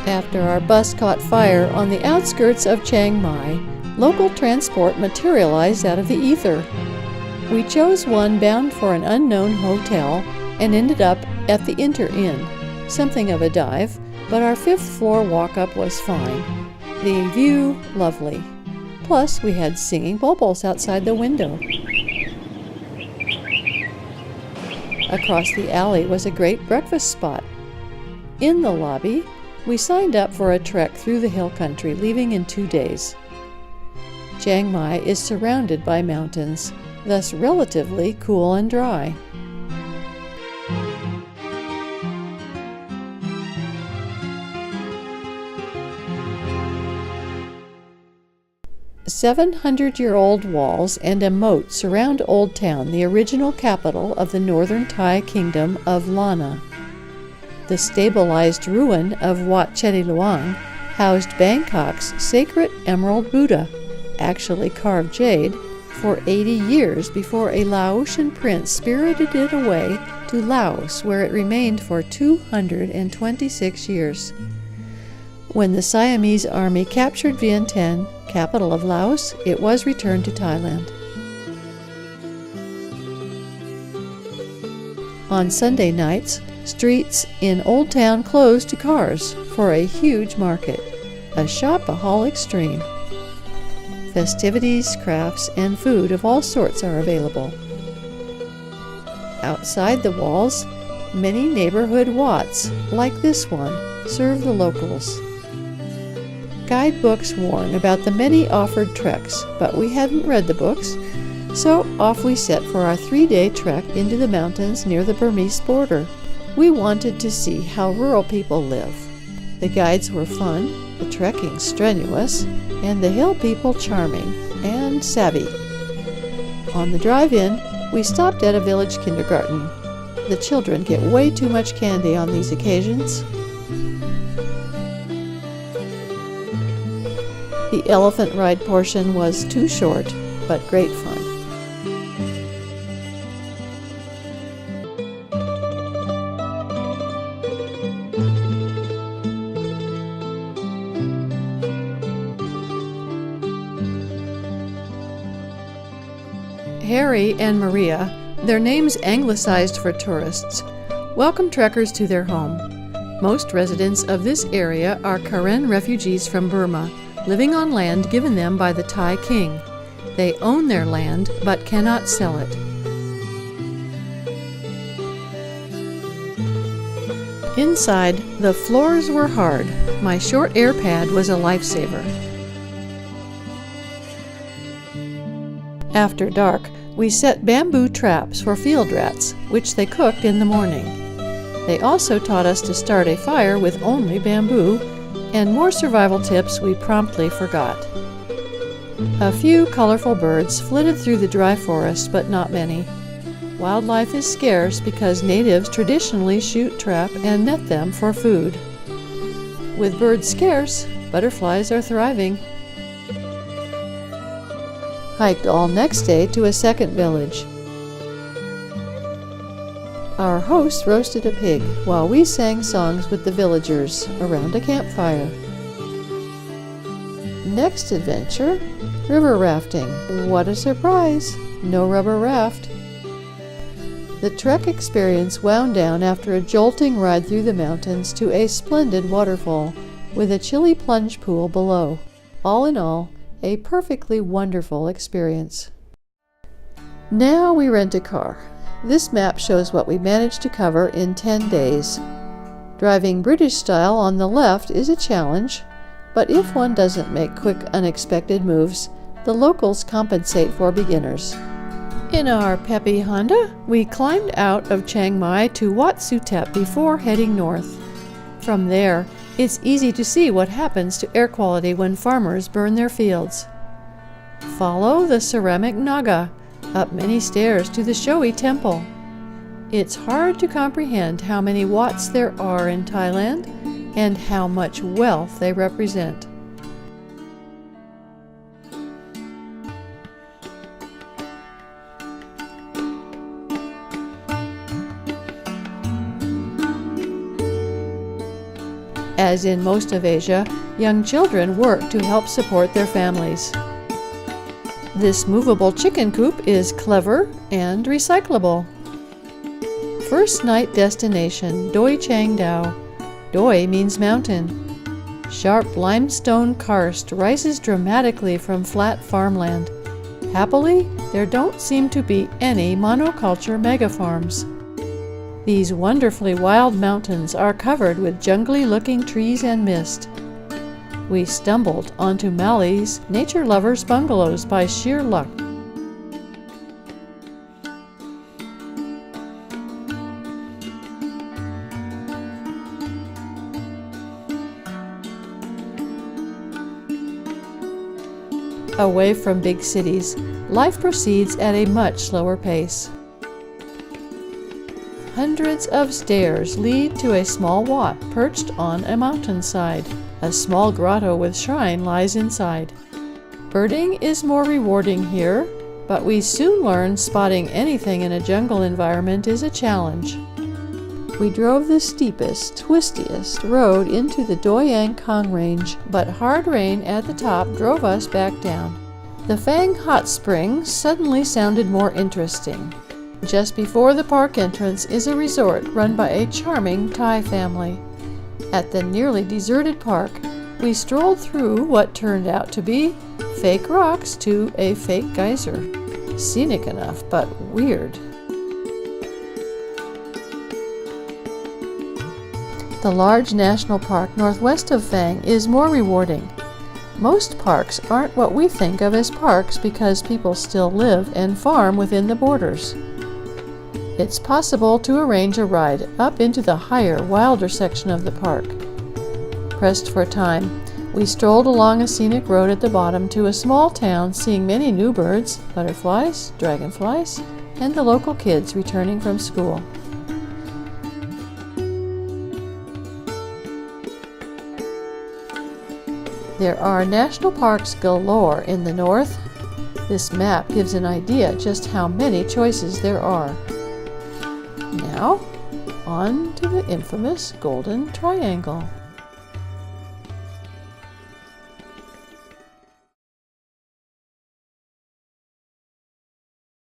After our bus caught fire on the outskirts of Chiang Mai, local transport materialized out of the ether. We chose one bound for an unknown hotel and ended up at the Inter Inn, something of a dive, but our 5th floor walk-up was fine. The view, lovely. Plus, we had singing bulbuls outside the window. Across the alley was a great breakfast spot. In the lobby, we signed up for a trek through the hill country, leaving in 2 days. Chiang Mai is surrounded by mountains, thus relatively cool and dry. "700-year-old walls and a moat surround Old Town, the original capital of the northern Thai kingdom of Lana. The stabilized ruin of Wat Chedi Luang housed Bangkok's sacred Emerald Buddha, actually carved jade, for 80 years before a Laotian prince spirited it away to Laos, where it remained for 226 years. When the Siamese army captured Vientiane, capital of Laos, it was returned to Thailand. On Sunday nights, streets in Old Town closed to cars for a huge market, a shopaholic stream. Festivities, crafts, and food of all sorts are available. Outside the walls, many neighborhood wats, like this one, serve the locals. Guidebooks warn about the many offered treks, but we hadn't read the books, so off we set for our 3-day trek into the mountains near the Burmese border. We wanted to see how rural people live. The guides were fun, the trekking strenuous, and the hill people charming and savvy. On the drive-in, we stopped at a village kindergarten. The children get way too much candy on these occasions. The elephant ride portion was too short, but great fun. Harry and Maria, their names anglicized for tourists, welcome trekkers to their home. Most residents of this area are Karen refugees from Burma, living on land given them by the Thai king. They own their land but cannot sell it. Inside, the floors were hard. My short air pad was a lifesaver. After dark, we set bamboo traps for field rats, which they cooked in the morning. They also taught us to start a fire with only bamboo, and more survival tips we promptly forgot. A few colorful birds flitted through the dry forest, but not many. Wildlife is scarce because natives traditionally shoot, trap, and net them for food. With birds scarce, butterflies are thriving. Hiked all next day to a second village. Our host roasted a pig while we sang songs with the villagers around a campfire. Next adventure, river rafting. What a surprise! No rubber raft. The trek experience wound down after a jolting ride through the mountains to a splendid waterfall with a chilly plunge pool below. All in all, a perfectly wonderful experience. Now we rent a car. This map shows what we managed to cover in 10 days. Driving British style on the left is a challenge, but if one doesn't make quick, unexpected moves, the locals compensate for beginners. In our peppy Honda, we climbed out of Chiang Mai to Wat Suthep before heading north. From there, it's easy to see what happens to air quality when farmers burn their fields. Follow the ceramic Naga up many stairs to the showy temple. It's hard to comprehend how many Wats there are in Thailand and how much wealth they represent. As in most of Asia, young children work to help support their families. This movable chicken coop is clever and recyclable. First night destination, Doi Chiang Dao. Doi means mountain. Sharp limestone karst rises dramatically from flat farmland. Happily, there don't seem to be any monoculture megafarms. These wonderfully wild mountains are covered with jungly-looking trees and mist. We stumbled onto Mali's nature lovers' bungalows by sheer luck. Away from big cities, life proceeds at a much slower pace. Hundreds of stairs lead to a small wat perched on a mountainside. A small grotto with shrine lies inside. Birding is more rewarding here, but we soon learn spotting anything in a jungle environment is a challenge. We drove the steepest, twistiest road into the Doi Ang Khang Range, but hard rain at the top drove us back down. The Phang Hot Springs suddenly sounded more interesting. Just before the park entrance is a resort run by a charming Thai family. At the nearly deserted park, we strolled through what turned out to be fake rocks to a fake geyser. Scenic enough, but weird. The large national park northwest of Phang is more rewarding. Most parks aren't what we think of as parks because people still live and farm within the borders. It's possible to arrange a ride up into the higher, wilder section of the park. Pressed for time, we strolled along a scenic road at the bottom to a small town, seeing many new birds, butterflies, dragonflies, and the local kids returning from school. There are national parks galore in the north. This map gives an idea just how many choices there are. Now, on to the infamous Golden Triangle.